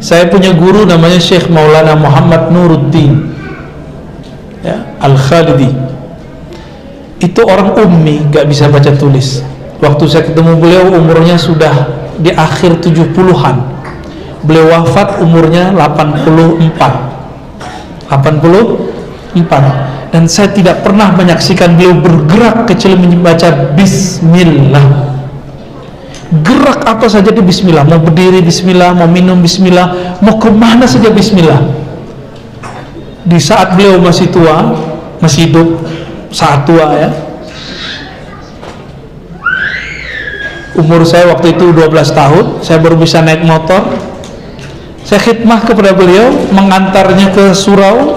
Saya punya guru namanya Syekh Maulana Muhammad Nuruddin, ya, Al-Khalidi. Itu orang ummi, gak bisa baca tulis. Waktu saya ketemu beliau umurnya sudah di akhir 70-an. Beliau wafat umurnya 84. Dan saya tidak pernah menyaksikan beliau bergerak kecuali membaca bismillah. Gerak apa saja di bismillah. Mau berdiri bismillah, mau minum bismillah, mau kemana saja bismillah. Di saat beliau masih tua, masih hidup, saat tua ya, umur saya waktu itu 12 tahun, saya baru bisa naik motor. Saya khidmah kepada beliau, mengantarnya ke surau,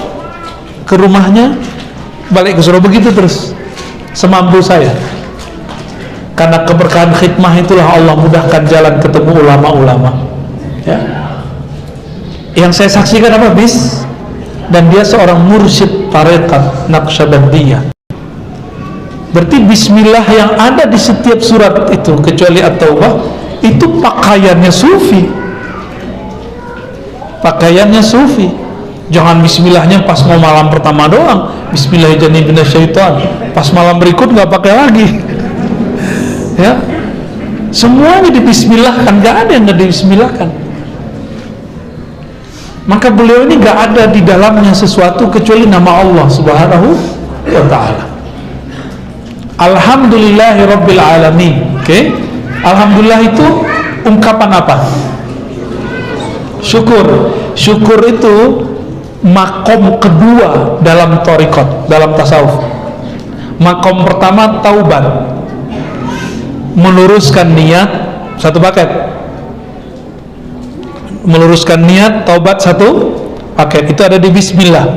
ke rumahnya, balik ke surau, begitu terus semampu saya. Karena keberkahan khidmah itulah Allah mudahkan jalan ketemu ulama-ulama, ya. Yang saya saksikan apa? Dan dia seorang mursyid tarekat Naqsyabandiyah. Berarti bismillah yang ada di setiap surat itu kecuali At-Taubah itu pakaiannya sufi. Pakaiannya sufi. Jangan bismillahnya pas mau malam pertama doang, bismillahirrahmanirrahim, pas malam berikut nggak pakai lagi. Ya, semuanya dibismillahkan, nggak ada yang nggak dibismillahkan. Maka beliau ini nggak ada di dalamnya sesuatu kecuali nama Allah Subhanahu wa Ta'ala. Alhamdulillahirabbil alamin. Oke, alhamdulillah itu ungkapan apa? Syukur. Syukur itu makom kedua dalam thariqat, dalam tasawuf. Makom pertama taubat, meluruskan niat, satu paket. Meluruskan niat, taubat, satu paket. Itu ada di bismillah.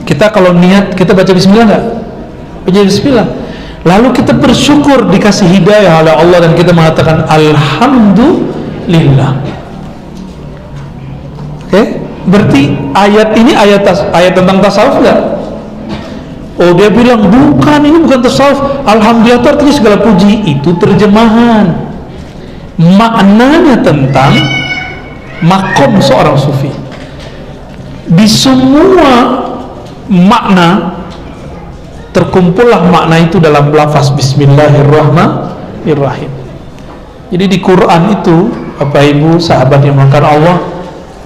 Kita kalau niat, kita baca bismillah nggak? Baca bismillah. Lalu kita bersyukur dikasih hidayah oleh Allah dan kita mengatakan alhamdulillah. Oke? Berarti ayat ini ayat tentang tasawuf nggak? Oh, dia bilang bukan, ini bukan tasawuf. Alhamdulillah itu artinya segala puji. Itu terjemahan. Maknanya tentang makom seorang sufi. Di semua makna terkumpullah makna itu dalam lafaz bismillahirrahmanirrahim. Jadi di Quran itu, Bapak Ibu sahabat yang dimuliakan Allah,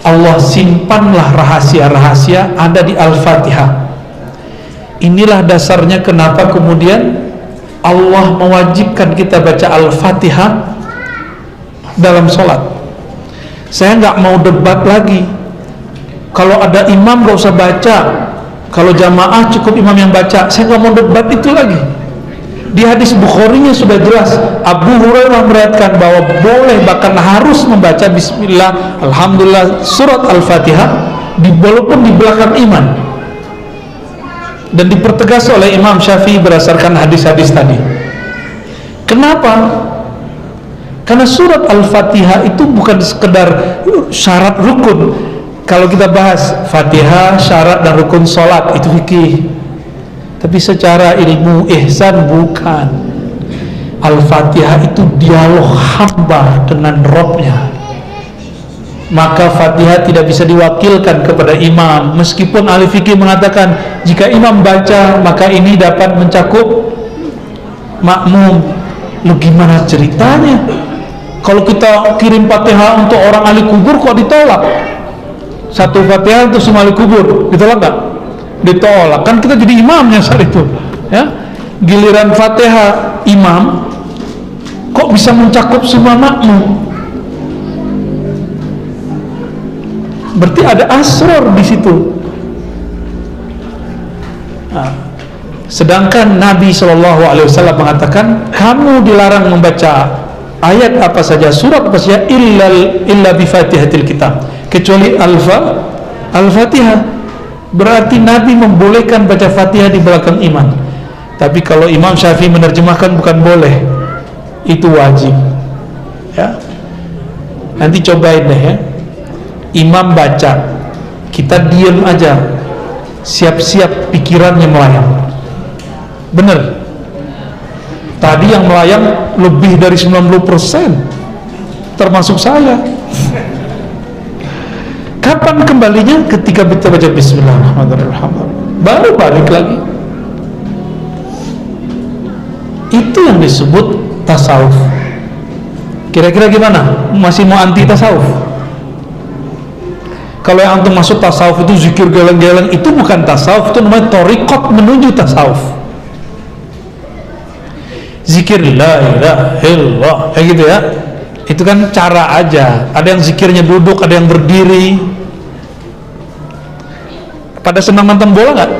Allah simpanlah rahasia-rahasia ada di Al-Fatihah. Inilah dasarnya kenapa kemudian Allah mewajibkan kita baca Al-Fatihah dalam sholat. Saya nggak mau debat lagi. Kalau ada imam nggak usah baca, kalau jamaah cukup imam yang baca. Saya nggak mau debat itu lagi. Di hadis Bukhari-nya sudah jelas, Abu Hurairah meriwayatkan bahwa boleh bahkan harus membaca bismillah, alhamdulillah, surat Al-Fatihah walaupun di belakang iman. Dan dipertegas oleh Imam Syafi'i berdasarkan hadis-hadis tadi. Kenapa? Karena surat Al-Fatihah itu bukan sekedar syarat rukun. Kalau kita bahas Fatihah, syarat dan rukun sholat, itu fikih. Tapi secara ilmu ihsan bukan. Al-Fatihah itu dialog hamba dengan Rabb-nya. Maka Fatihah tidak bisa diwakilkan kepada imam. Meskipun ahli fikih mengatakan jika imam baca maka ini dapat mencakup makmum. Lu gimana ceritanya? Kalau kita kirim Fatihah untuk orang ahli kubur kok ditolak? Satu Fatihah untuk semua ahli kubur, ditolak nggak? Ditolak. Kan kita jadi imamnya saat itu, ya. Giliran Fatihah imam kok bisa mencakup semua makmum? Berarti ada asrar di situ. Nah, sedangkan Nabi SAW mengatakan kamu dilarang membaca ayat apa saja, surat apa saja illa bi Fatihatil kitab, kecuali Al-Fatihah. Berarti Nabi membolehkan baca Fatihah di belakang imam. Tapi kalau Imam Syafi'i menerjemahkan bukan boleh, itu wajib. Ya. Nanti cobain deh ya. Imam baca, kita diam aja, siap-siap pikirannya melayang. Bener. Tadi yang melayang lebih dari 90%, termasuk saya. Kapan kembalinya? Ketika kita baca Bismillahirrahmanirrahim, baru balik lagi. Itu yang disebut tasawuf. Kira-kira gimana? Masih mau anti tasawuf? Kalau yang antum masuk tasawuf itu zikir geleng-geleng, itu bukan tasawuf, itu namanya thariqat menuju tasawuf. Zikir la ilaha illallah, kayak gitu ya. Itu kan cara aja. Ada yang zikirnya duduk, ada yang berdiri. Pada senang nonton bola nggak?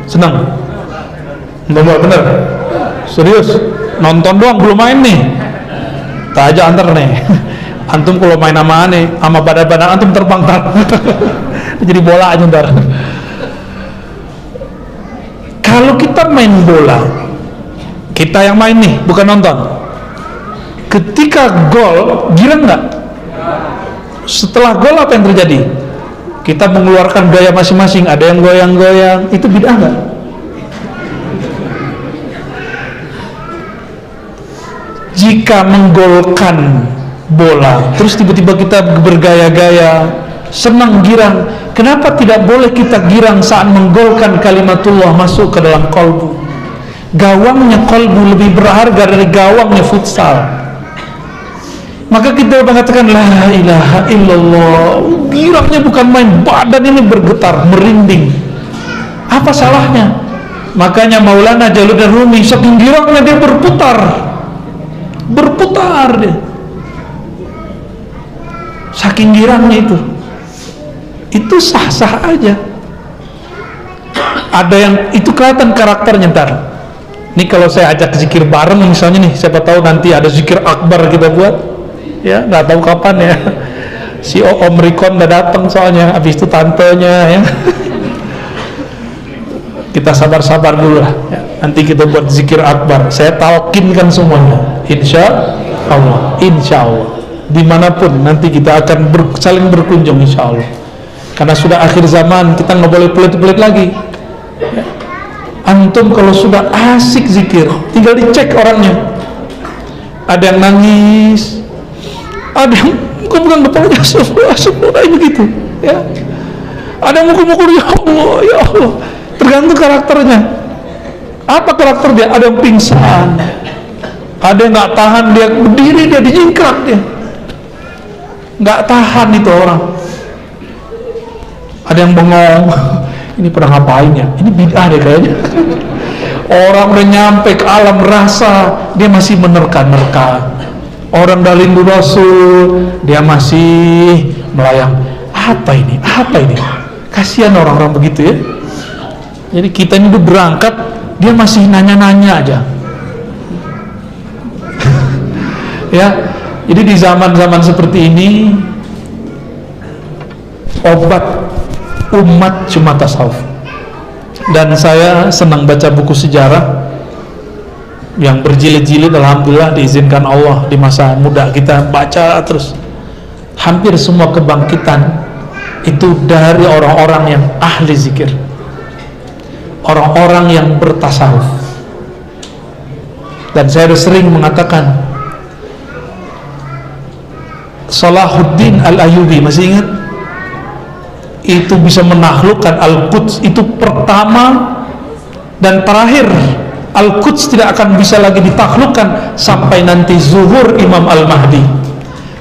Senang? Bola bener? Serius? Nonton doang, belum main nih. Tak aja antar nih. Antum kalau main sama aneh, sama badan-badan antum terbang jadi bola aja ntar. Kalau kita main bola, kita yang main nih, bukan nonton. Ketika gol, girang nggak? Setelah gol apa yang terjadi? Kita mengeluarkan gaya masing-masing. Ada yang goyang-goyang. Itu bid'ah nggak? Jika menggolkan bola, terus tiba-tiba kita bergaya-gaya, senang girang, kenapa tidak boleh kita girang saat menggolkan kalimatullah masuk ke dalam kolbu? Gawangnya kolbu lebih berharga dari gawangnya futsal. Maka kita mengatakan la ilaha illallah, girangnya bukan main, badan ini bergetar, merinding. Apa salahnya? Makanya Maulana Jalaluddin Rumi saking girangnya dia berputar dia, saking girangnya itu sah-sah aja. Ada yang itu kelihatan karakternya. Ntar ini kalau saya ajak zikir bareng misalnya nih, siapa tahu nanti ada zikir akbar kita buat, ya nggak tahu kapan ya. Si Om Rikon udah datang soalnya, habis itu tantenya ya. Kita sabar-sabar dulu lah ya. Nanti kita buat zikir akbar, saya talkinkan semuanya, insya Allah dimanapun nanti kita akan saling berkunjung insya Allah. Karena sudah akhir zaman, kita nggak boleh pelit-pelit lagi ya. Antum kalau sudah asik zikir, tinggal dicek orangnya. Ada yang nangis, ada yang bukan kepalanya sepuluh begitu ya. Ada yang mukul-mukul, ya Allah, tergantung karakternya. Apa karakter dia? Ada yang pingsan, ada yang nggak tahan, dia berdiri, dia dijingkrak, dia nggak tahan itu orang. Ada yang bengong, ini pernah ngapain ya? Ini bid'ah deh kayaknya. Orang udah nyampe ke alam rasa, dia masih menerka-nerka. Orang dari rindu Rasul, dia masih melayang. Apa ini? Kasihan orang-orang begitu ya. Jadi kita ini udah berangkat, dia masih nanya-nanya aja. Ya, jadi di zaman-zaman seperti ini, obat umat cuma tasawuf. Dan saya senang baca buku sejarah yang berjilid-jilid, alhamdulillah diizinkan Allah di masa muda kita baca terus. Hampir semua kebangkitan itu dari orang-orang yang ahli zikir, orang-orang yang bertasawuf. Dan saya sering mengatakan, Salahuddin Al-Ayyubi, masih ingat? Itu bisa menaklukkan Al-Quds, itu pertama dan terakhir. Al-Quds tidak akan bisa lagi ditaklukkan sampai nanti zuhur Imam Al-Mahdi.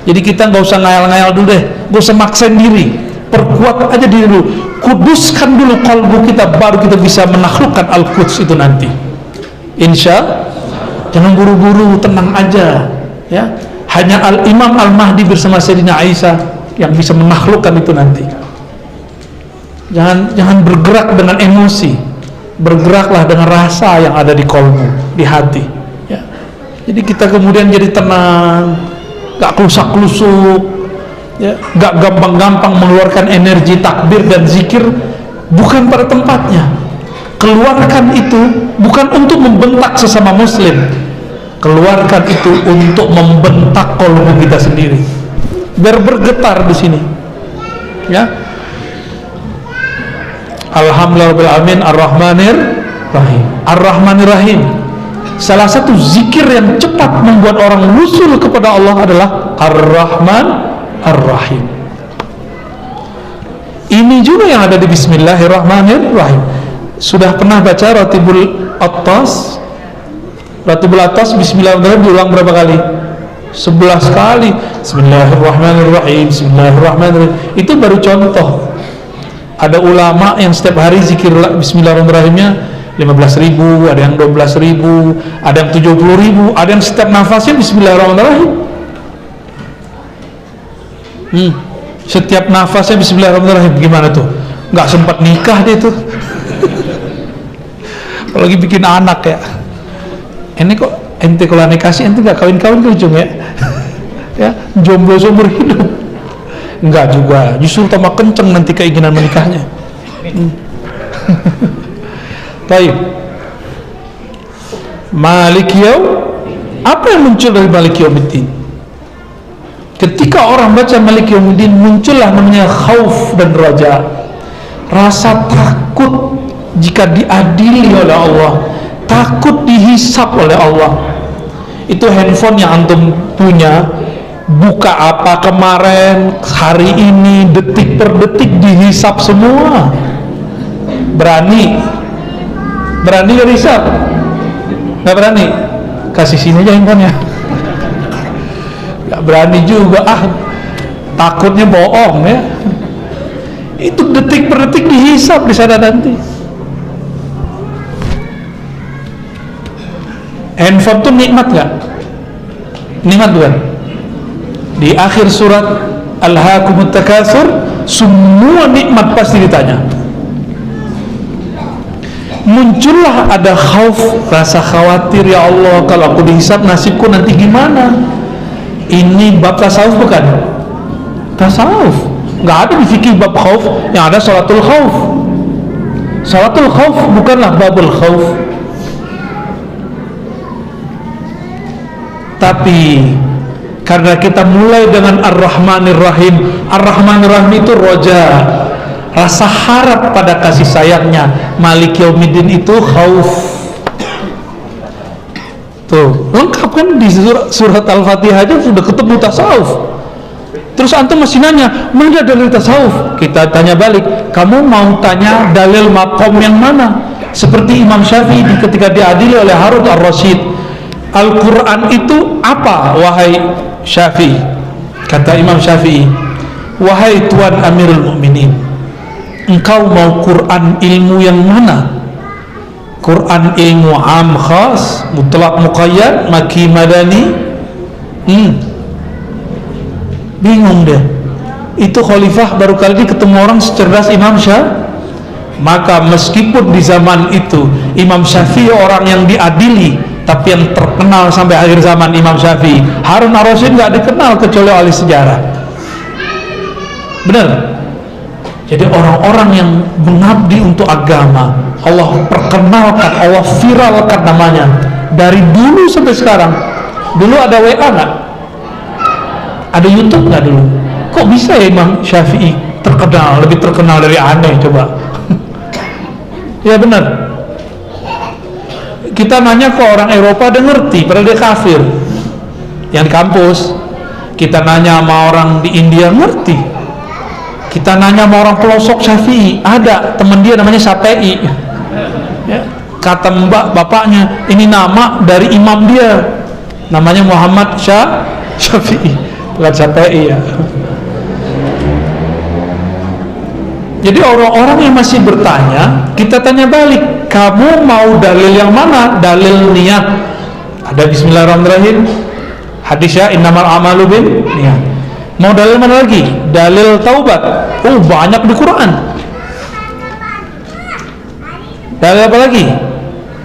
Jadi kita nggak usah ngayal-ngayal dulu deh, nggak usah maksain diri, perkuat aja diri dulu, kuduskan dulu kalbu kita, baru kita bisa menaklukkan Al-Quds itu nanti, insya. Jangan buru-buru, tenang aja ya. Hanya Al-Imam Al-Mahdi bersama Sayyidina Aisyah yang bisa menaklukkan itu nanti. Jangan bergerak dengan emosi, bergeraklah dengan rasa yang ada di kolbu, di hati ya. Jadi kita kemudian jadi tenang, gak kelusak-kelusuk ya, gak gampang-gampang mengeluarkan energi takbir dan zikir bukan pada tempatnya. Keluarkan itu bukan untuk membentak sesama muslim, keluarkan itu untuk membentak kolbu kita sendiri biar bergetar di sini ya. Alhamdulillahirrahmanirrahim, Ar-Rahmanir-Rahim. Ar-Rahmanir-Rahim, salah satu zikir yang cepat membuat orang wusul kepada Allah adalah Ar-Rahman Ar-Rahim. Ini juga yang ada di Bismillahirrahmanirrahim. Sudah pernah baca Ratibul Attas? Ratibul Attas Bismillahirrahmanirrahim diulang berapa kali? 11 kali. Bismillahirrahmanirrahim, Bismillahirrahmanirrahim. Itu baru contoh. Ada ulama yang setiap hari zikir Bismillahirrahmanirrahimnya 15.000, ada yang 12.000, ada yang 70.000, ada yang setiap nafasnya Bismillahirrahmanirrahim. Setiap nafasnya Bismillahirrahmanirrahim. Gimana tuh? Nggak sempat nikah dia tuh. Apalagi bikin anak ya. Ini kok ente kalau nikah sih ente nggak kawin-kawin ke ujung ya? Ya, jomblo seumur hidup. Enggak juga, justru tambah kenceng nanti keinginan menikahnya. Baik. Malik Yaum, apa yang muncul dari Malik Yaumiddin? Ketika orang baca Malik Yaumiddin, muncullah namanya khauf dan raja, rasa takut jika diadili oleh Allah, takut dihisap oleh Allah. Itu handphone yang antum punya, buka apa kemarin, hari ini, detik per detik dihisap semua. Berani gak dihisap? Gak berani? Kasih sini aja handphonenya. Gak berani juga, takutnya bohong ya. Itu detik per detik dihisap di sana nanti. Handphone tuh nikmat gak? Nikmat bukan? Di akhir surat Alhaakumut Takatsur, semua nikmat pasti ditanya. Muncullah ada khauf, rasa khawatir, ya Allah kalau aku dihisap nasibku nanti gimana. Ini bab tasawuf bukan? Tasawuf nggak ada di fikih bab khauf, yang ada salatul khauf. Salatul khauf bukanlah babul khauf. Tapi karena kita mulai dengan Ar-Rahmanir-Rahim, Ar-Rahmanir-Rahim itu roja, rasa harap pada kasih sayangnya. Malik Yaumiddin itu khauf. Tuh, lengkap kan di surat Al-Fatihah aja sudah ketemu tasawuf. Terus antum masih nanya, mana dalil tasawuf? Kita tanya balik, kamu mau tanya dalil maqam yang mana? Seperti Imam Syafi'i ketika diadili oleh Harun Ar-Rasyid, Al-Quran itu apa, wahai Syafi'i? Kata Imam Syafi'i, wahai Tuan Amirul Mukminin, engkau mau Quran ilmu yang mana? Quran ilmu am khas, mutlak muqayyad, maki madani? Bingung deh. Itu khalifah baru kali ini ketemu orang secerdas Imam Syafi'i. Maka meskipun di zaman itu Imam Syafi'i orang yang diadili, tapi yang terkenal sampai akhir zaman Imam Syafi'i, Harun Ar-Rasyid nggak dikenal kecuali oleh sejarah. Benar? Jadi orang-orang yang mengabdi untuk agama, Allah perkenalkan, Allah viralkan namanya dari dulu sampai sekarang. Dulu ada WA nggak? Ada YouTube nggak dulu? Kok bisa ya Imam Syafi'i terkenal, lebih terkenal dari aneh? Coba. Ya benar. Kita nanya ke orang Eropa, dia ngerti, padahal dia kafir. Yang di kampus. Kita nanya sama orang di India, ngerti. Kita nanya sama orang pelosok Syafi'i, ada teman dia namanya Syafi'i. Ya, kata bapaknya, ini nama dari imam dia, namanya Muhammad Syafi'i, bukan Syafi'i ya. Jadi orang-orang yang masih bertanya, kita tanya balik, kamu mau dalil yang mana? Dalil niat. Ada Bismillahirrahmanirrahim, hadisnya innamal a'malu bin niat. Mau dalil mana lagi? Dalil taubat. Oh, banyak di Quran. Dalil apa lagi?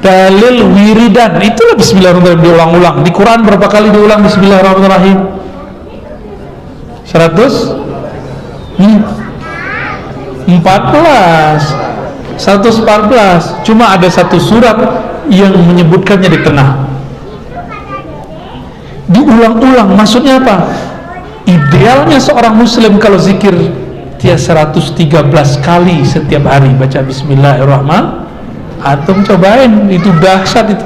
Dalil wiridan. Itulah Bismillahirrahmanirrahim diulang-ulang. Di Quran berapa kali diulang Bismillahirrahmanirrahim? 100? 114. Cuma ada satu surat yang menyebutkannya di tengah. Diulang-ulang, maksudnya apa? Idealnya seorang muslim kalau zikir dia 113 kali setiap hari baca Bismillahirrahmanirrahim. Antum cobain, itu dahsyat itu.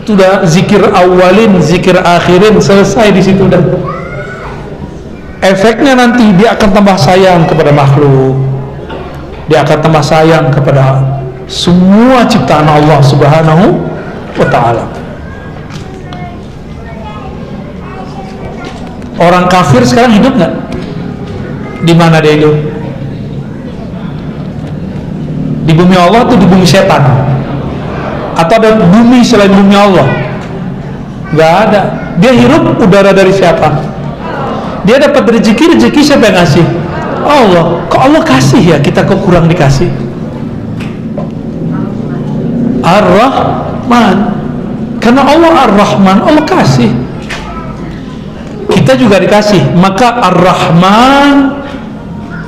Sudah zikir awalin, zikir akhirin, selesai di situ dah. Efeknya nanti dia akan tambah sayang kepada makhluk. dia akan tambah sayang kepada semua ciptaan Allah Subhanahu wa ta'ala. Orang kafir sekarang hidup nggak? Di mana dia hidup? Di bumi Allah atau di bumi setan? Atau ada bumi selain bumi Allah? Nggak ada. Dia hirup udara dari siapa? Dia dapat rezeki siapa yang ngasih? Allah. Kok Allah kasih ya, kita kok kurang dikasih? Ar-Rahman. Karena Allah Ar-Rahman, Allah kasih. Kita juga dikasih. Maka Ar-Rahman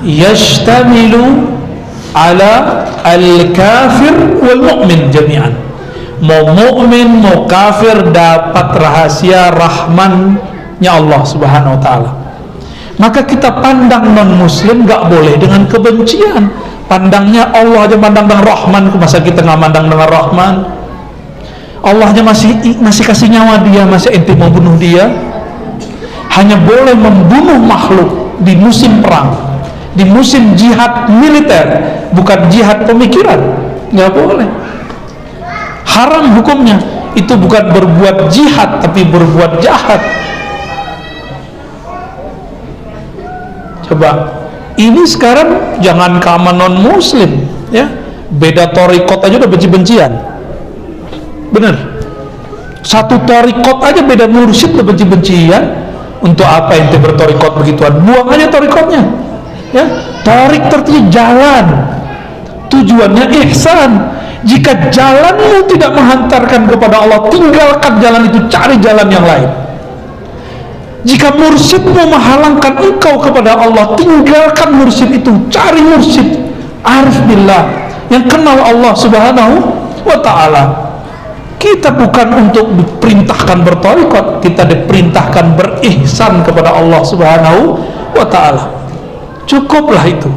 yashtamilu ala al-kafir wal mu'min jami'an. Mau mu'min, mau kafir dapat rahasia Rahmannya Allah Subhanahu wa ta'ala. Maka kita pandang non-muslim gak boleh dengan kebencian. Pandangnya Allah aja pandang dengan Rahman, masa kita gak pandang dengan Rahman? Allah aja masih kasih nyawa dia, masa ente mau bunuh dia? Hanya boleh membunuh makhluk di musim perang, di musim jihad militer, bukan jihad pemikiran. Gak boleh. Haram hukumnya. Itu bukan berbuat jihad, tapi berbuat jahat. Coba, ini sekarang jangan kaman non muslim ya, beda torikot aja udah benci-bencian. Bener, satu torikot aja beda mursyid udah benci-bencian. Untuk apa ente bertorikot begituan? Buang aja torikotnya ya. Torik artinya jalan, tujuannya ihsan. Jika jalanmu tidak menghantarkan kepada Allah, tinggalkan jalan itu, cari jalan yang lain. Jika mursyidmu menghalangkan engkau kepada Allah, tinggalkan mursyid itu, cari mursyid arif billah yang kenal Allah Subhanahu wa ta'ala. Kita bukan untuk diperintahkan bertorikot, kita diperintahkan berihsan kepada Allah Subhanahu wa ta'ala. Cukuplah itu.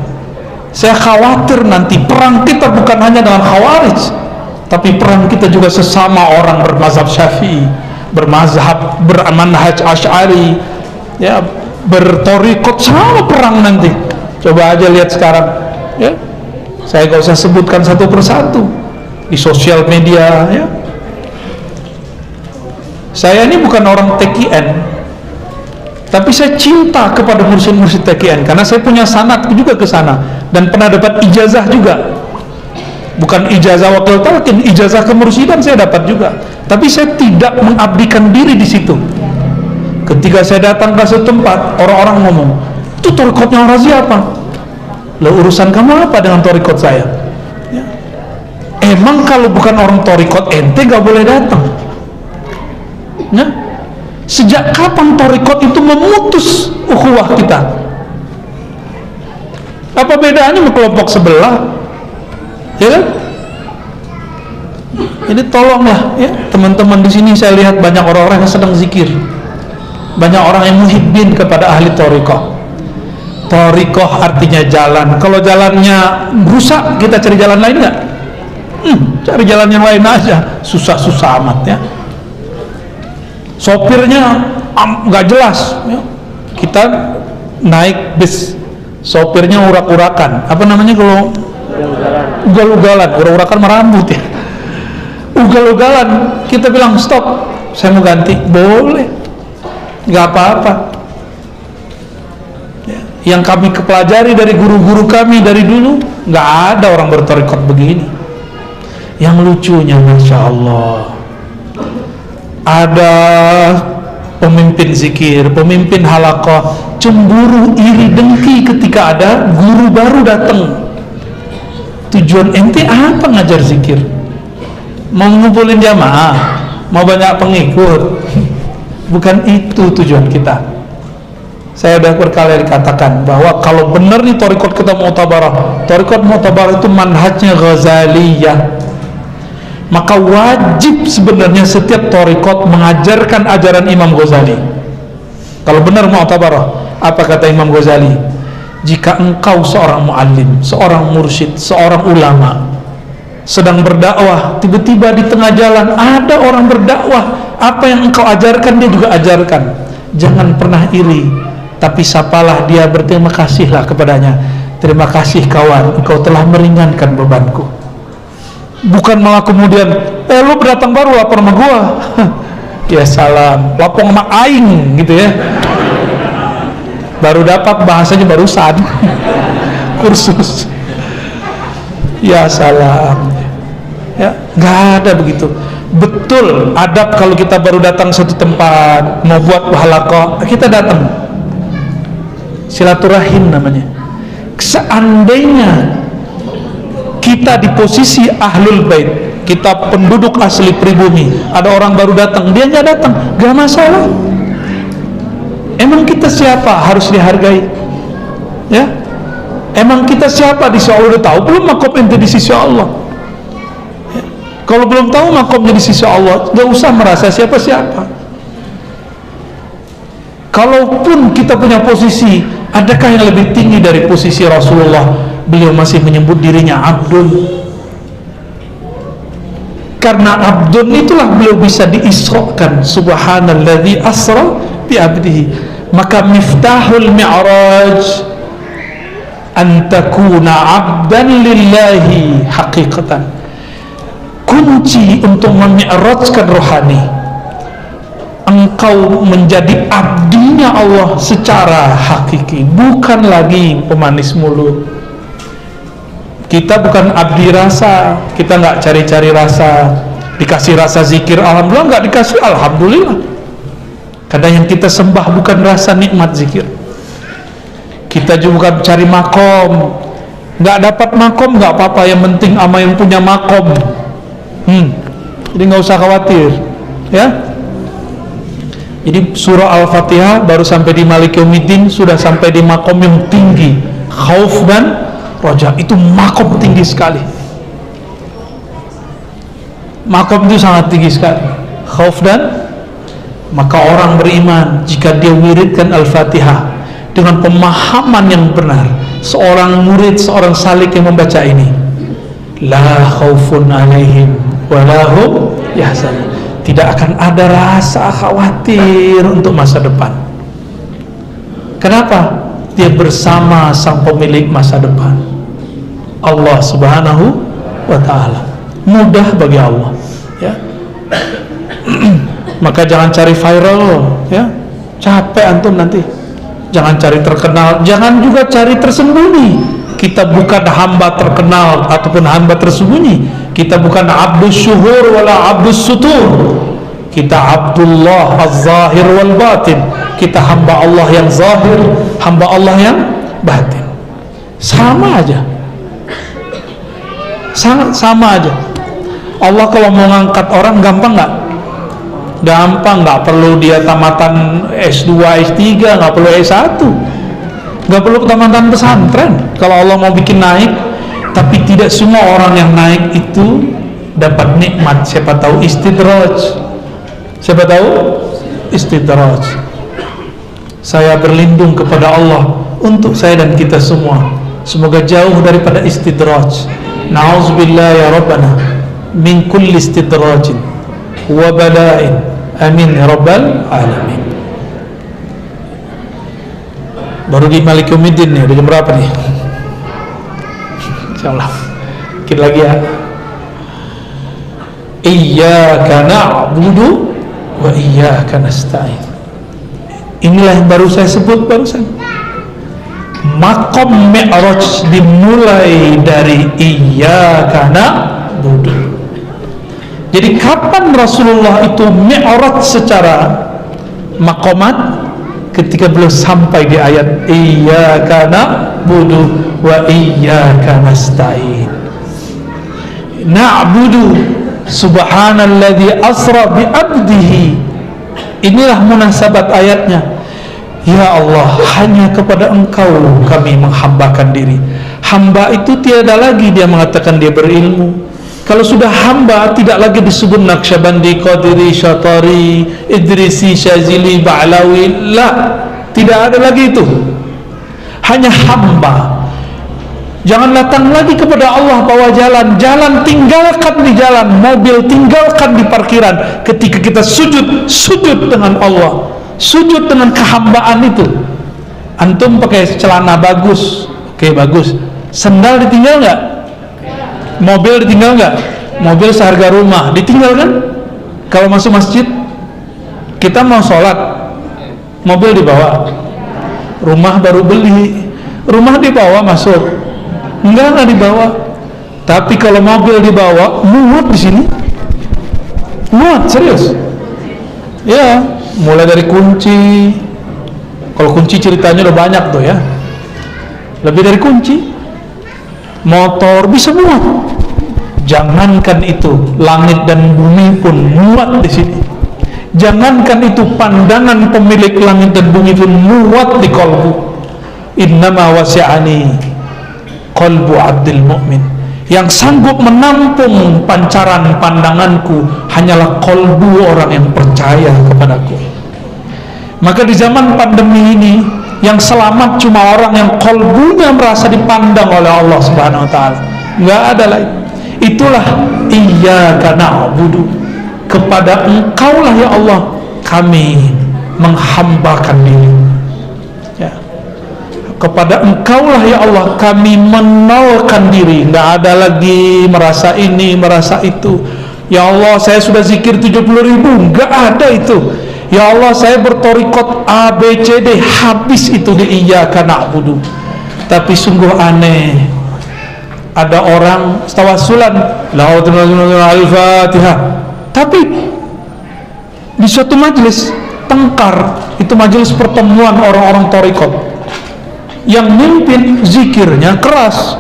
Saya khawatir nanti perang kita bukan hanya dengan Khawarij, tapi perang kita juga sesama orang bermazhab Syafi'i, bermazhab, bermanhaj Asy'ari ya, bertorikot, sama perang nanti. Coba aja lihat sekarang ya. Saya gak usah sebutkan satu persatu di sosial media ya. Saya ini bukan orang TKN, tapi saya cinta kepada mursyid-mursyid TKN karena saya punya sanad juga ke sana dan pernah dapat ijazah juga. Bukan ijazah wakil talqin, ijazah kemursidan saya dapat juga. Tapi saya tidak mengabdikan diri di situ. Ketika saya datang ke suatu tempat, orang-orang ngomong, itu torikotnya orang siapa? Lah urusan kamu apa dengan torikot saya? Ya. Emang kalau bukan orang torikot ente gak boleh datang? Ya. Sejak kapan torikot itu memutus ukhuwah kita? Apa bedanya sama kelompok sebelah? Ya kan? Jadi tolonglah ya teman-teman di sini, saya lihat banyak orang-orang yang sedang zikir, banyak orang yang muhibbin kepada ahli torikoh. Torikoh artinya jalan. Kalau jalannya rusak, kita cari jalan lain nggak? Cari jalan yang lain aja, susah-susah amat ya. Sopirnya nggak jelas ya. Kita naik bis, sopirnya urak-urakan, apa namanya kalau ugal-ugalan, urak-urakan merambut ya, ugal-ugalan. Kita bilang stop, saya mau ganti, boleh, nggak apa-apa ya. Yang kami pelajari dari guru-guru kami dari dulu, nggak ada orang bertorikot begini. Yang lucunya, Masya Allah, ada pemimpin zikir, pemimpin halaqah cemburu, iri, dengki ketika ada guru baru datang. Tujuan ente apa ngajar zikir? Mau ngumpulin jamaah, mau banyak pengikut? Bukan itu tujuan kita. Saya sudah berkali dikatakan bahwa kalau benar nih torikot kita mu'tabarah, torikot mu'tabarah itu manhajnya Ghazaliyah, maka wajib sebenarnya setiap torikot mengajarkan ajaran Imam Ghazali. Kalau benar mu'tabarah, apa kata Imam Ghazali? Jika engkau seorang muallim, seorang mursyid, seorang ulama sedang berdakwah, tiba-tiba di tengah jalan ada orang berdakwah, apa yang engkau ajarkan dia juga ajarkan, jangan pernah iri, tapi sapalah dia, berterima kasihlah kepadanya. terima kasih kawan, engkau telah meringankan bebanku. Bukan malah kemudian lu berdatang baru lapor sama gua. Ya salam, lapor sama aing gitu ya. Baru dapat bahasanya barusan. Kursus. Ya salam. Ya, nggak ada begitu. Betul, adab kalau kita baru datang satu tempat mau buat halaqah, kita datang. Silaturahim namanya. Seandainya kita di posisi ahlul bait, kita penduduk asli pribumi, ada orang baru datang, dia nggak datang, nggak masalah. Emang kita siapa? Harus dihargai. Ya, emang kita siapa di sisi Allah? Udah tahu belum makom ente di sisi Allah? Ya. Kalau belum tahu makomnya di sisi Allah, nggak usah merasa siapa-siapa. Kalaupun kita punya posisi, adakah yang lebih tinggi dari posisi Rasulullah? Beliau masih menyebut dirinya Abdun. Karena Abdun itulah beliau bisa diisrokan. Subhanalladzi asra bi abdihi. Maka miftahul mi'raj an takuna abdan lillahi haqiqatan. Kunci untuk memi'rajkan rohani, engkau menjadi abdinya Allah secara hakiki, bukan lagi pemanis mulut. Kita bukan abdi rasa, kita nggak cari-cari rasa. Dikasih rasa zikir, alhamdulillah, nggak dikasih, alhamdulillah. Kadang yang kita sembah bukan rasa nikmat zikir. Kita juga bukan cari makom. Nggak dapat makom nggak apa-apa, yang penting ama yang punya makom. Jadi nggak usah khawatir, ya. Jadi surah Al-Fatihah baru sampai di Malik Yaumiddin, sudah sampai di makom yang tinggi, khauf dan roja. Itu makom tinggi sekali. Makom itu sangat tinggi sekali, khauf dan. Maka orang beriman jika dia wiridkan Al-Fatihah dengan pemahaman yang benar, seorang murid, seorang salik yang membaca ini, la khaufun alaihim walahum yahzanun, tidak akan ada rasa khawatir untuk masa depan. Kenapa? Dia bersama sang pemilik masa depan, Allah Subhanahu wa ta'ala. Mudah bagi Allah, ya. Maka jangan cari viral, ya. Capek antum nanti. Jangan cari terkenal, jangan juga cari tersembunyi. Kita bukan hamba terkenal ataupun hamba tersembunyi. Kita bukan abdus syuhur wala abdus sutur. Kita Abdullah az-zahir wal batin. Kita hamba Allah yang zahir, hamba Allah yang batin. Sama aja. Sama aja. Allah kalau mau ngangkat orang gampang nggak? Gampang, nggak perlu dia tamatan S2, S3, nggak perlu S1, nggak perlu tamatan pesantren. Kalau Allah mau bikin naik, tapi tidak semua orang yang naik itu dapat nikmat. Siapa tahu istidraj. Siapa tahu istidraj. Saya berlindung kepada Allah untuk saya dan kita semua, semoga jauh daripada istidraj. Na'udzubillah ya Rabbana min kulli istidrajin wa bala'in, amin ya Rabbal alamin. Baru di Malik Yaumiddin nih, udah jam berapa nih? Insyaallah dikit lagi ya. Iyyaka na'budu wa iyyaka nasta'in. Inilah yang baru saya sebut barusan. Makom mi'raj dimulai dari iyyaka na'budu. Jadi kapan Rasulullah itu mi'raj secara makomat? Ketika beliau sampai di ayat iyyaka na'budu wa iyyaka nasta'in. Na'budu subhanalladzi asra bi 'abdihi. Inilah munasabat ayatnya. Ya Allah, hanya kepada Engkau kami menghambakan diri. Hamba itu tiada lagi dia mengatakan dia berilmu. Kalau sudah hamba, tidak lagi disebut Naqsyabandi, Qadiri, Syatari, Idrisi, Syazili, Ba'lawi. La, tidak ada lagi itu. Hanya hamba. Jangan datang lagi kepada Allah bawa jalan. Jalan tinggalkan di jalan, mobil tinggalkan di parkiran. Ketika kita sujud, sujud dengan Allah, sujud dengan kehambaan itu. Antum pakai celana bagus, Oke, bagus. Sendal ditinggal nggak? Mobil ditinggal nggak? Mobil seharga rumah ditinggal kan? Kalau masuk masjid, kita mau sholat, mobil dibawa, rumah baru beli, rumah dibawa masuk, enggak dibawa. Tapi kalau mobil dibawa, muat di sini, muat serius. Ya, mulai dari kunci. Kalau kunci ceritanya udah banyak tuh ya, lebih dari kunci. Motor bisa muat. Jangankan itu, langit dan bumi pun muat di sini. Jangankan itu, pandangan pemilik langit dan bumi pun muat di qalbu. Innama wasi'ani qalbu abdil mu'min. Yang sanggup menampung pancaran pandanganku hanyalah qalbu orang yang percaya kepadaku. Maka di zaman pandemi ini, yang selamat cuma orang yang qalbunya merasa dipandang oleh Allah Subhanahu wa taala. Enggak ada lain. Itulah iyyaka na'budu, kepada Engkaulah ya Allah kami menghambakan diri. Ya. Kepada Engkaulah ya Allah kami menolkan diri. Enggak ada lagi merasa ini, merasa itu. Ya Allah, saya sudah zikir 70.000, enggak ada itu. Ya Allah, saya bertorikot A, B, C, D, habis itu di iyyaka na'budu. Tapi sungguh aneh, ada orang tawassulan Al-Fatihah, tapi di suatu majelis tengkar, itu majelis pertemuan orang-orang torikot, yang mimpin zikirnya keras,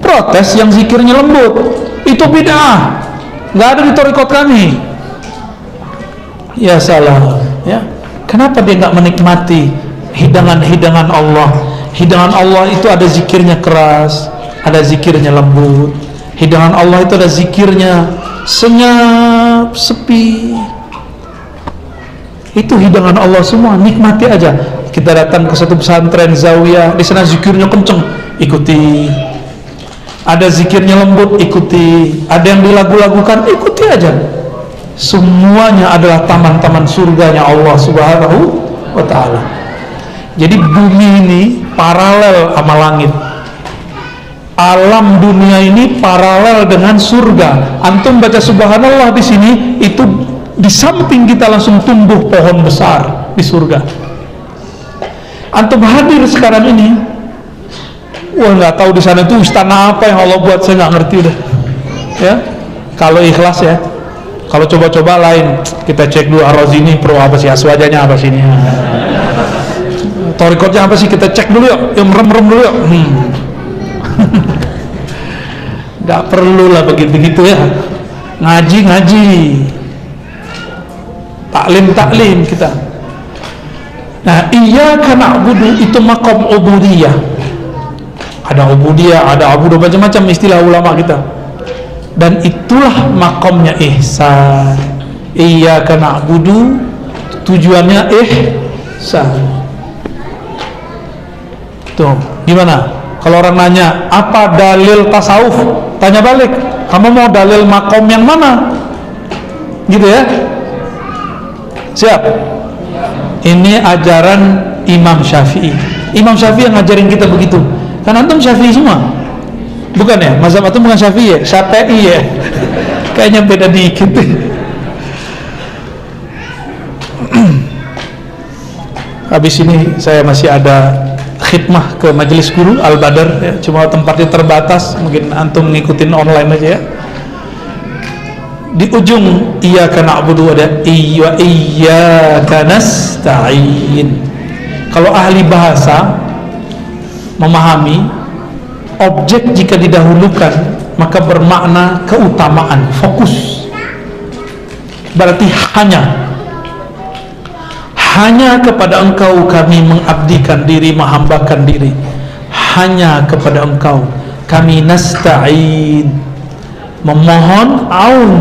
protes yang zikirnya lembut. Itu bid'ah, nggak ada di torikot kami. Ya salah, ya. Kenapa dia nggak menikmati hidangan-hidangan Allah? Hidangan Allah itu ada zikirnya keras, ada zikirnya lembut. Hidangan Allah itu ada zikirnya senyap, sepi. Itu hidangan Allah semua, nikmati aja. Kita datang ke satu pesantren zawiyah, di sana zikirnya kenceng, ikuti. Ada zikirnya lembut, ikuti. Ada yang dilagu-lagukan, ikuti aja. Semuanya adalah taman-taman surganya Allah Subhanahu wa ta'ala. Jadi bumi ini paralel sama langit. Alam dunia ini paralel dengan surga. Antum baca subhanallah di sini, itu di samping kita langsung tumbuh pohon besar di surga. Antum hadir sekarang ini, wah nggak tahu di sana itu istana apa yang Allah buat, saya nggak ngerti udah. Ya, kalau ikhlas ya. Kalau coba-coba lain, kita cek dulu Ar-Razini pro apa sih, aswajanya apa sih ini, torikotnya apa sih, kita cek dulu yuk, yang merem-merem dulu yuk. Gak perlu lah begitu-begitu ya, ngaji-ngaji, taklim-taklim kita. Nah, iyyaka na'budu itu maqam ubudiyah. Ada ubudiyah, ada abudu, macam-macam istilah ulama kita. Dan itulah makomnya ihsan. Iyyaka na'budu, tujuannya ihsan. Tuh, gimana? Kalau orang nanya, apa dalil tasawuf? Tanya balik, kamu mau dalil makom yang mana? Gitu ya? Siap? Ini ajaran Imam Syafi'i. Imam Syafi'i yang ngajarin kita begitu. Kan antum Syafi'i semua? Bukan ya? Mazhab antum bukan Syafi'i ya? Syafi'i ya? Kayaknya beda dikit. Habis ini saya masih ada khidmah ke majelis guru Al-Badar ya. Cuma tempatnya terbatas, mungkin antum ngikutin online aja ya. Di ujung iyyaka na'budu ada iyyaka nasta'in. Kalau ahli bahasa memahami, objek jika didahulukan maka bermakna keutamaan, fokus. Berarti hanya kepada Engkau kami mengabdikan diri, menghambakan diri. Hanya kepada Engkau kami nasta'in, memohon aun.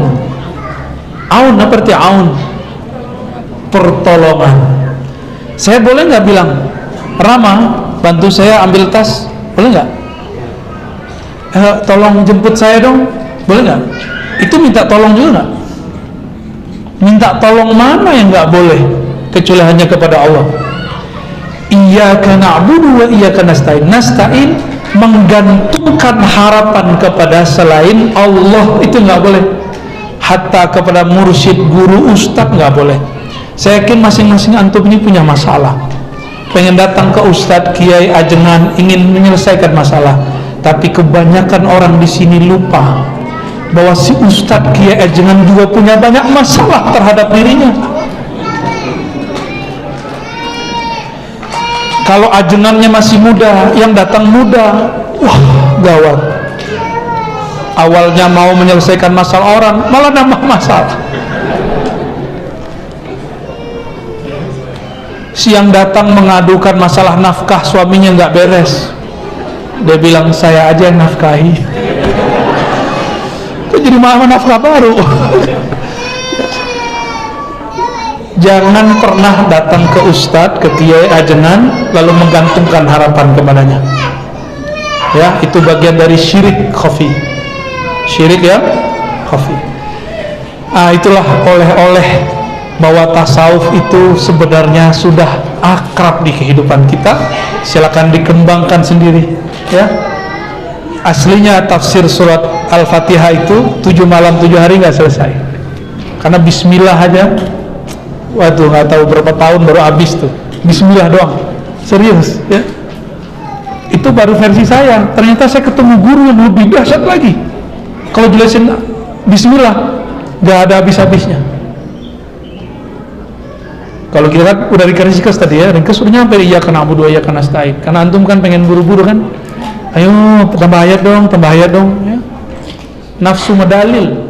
Aun apa arti aun? Pertolongan. Saya boleh nggak bilang, Rama, bantu saya ambil tas, boleh nggak? Tolong jemput saya dong, boleh nggak? Itu minta tolong juga nggak? Minta tolong mana yang nggak boleh, kecuali hanya kepada Allah. iyyaka na'budu wa iyyaka nasta'in. Nasta'in menggantungkan harapan kepada selain Allah, itu nggak boleh. Hatta kepada mursyid, guru, ustadz nggak boleh. Saya yakin masing-masing antum ini punya masalah, pengen datang ke ustadz, kiai, ajengan, ingin menyelesaikan masalah. Tapi kebanyakan orang di sini lupa bahwa si ustadz, kiai, ajengan juga punya banyak masalah terhadap dirinya. Kalau ajengannya masih muda, yang datang muda, wah gawat. Awalnya mau menyelesaikan masalah orang, malah nambah masalah. Siang datang mengadukan masalah nafkah, suaminya nggak beres. Dia bilang, saya aja yang nafkahi. Kok jadi malah nafkah baru? Jangan pernah datang ke ustadz, ke kiai, ajengan, lalu menggantungkan harapan kepadanya. Ya, itu bagian dari syirik khafi. Syirik ya, khafi. Itulah oleh-oleh bahwa tasawuf itu sebenarnya sudah akrab di kehidupan kita. Silakan dikembangkan sendiri. Ya, aslinya tafsir surat Al-Fatihah itu 7 malam 7 hari nggak selesai. Karena Bismillah aja. Waduh, nggak tahu berapa tahun baru habis tuh. Bismillah doang, serius ya. Itu baru versi saya. Ternyata saya ketemu guru yang lebih dahsyat lagi. Kalau jelasin Bismillah, nggak ada habis-habisnya. Kalau kita kan udah dikasih ringkas tadi ya, ringkas udah nyampe iyyaka na'budu wa iyyaka nasta'in. Karena antum kan pengen buru-buru kan. Ayo tambah ayat dong ya. Nafsu medalil.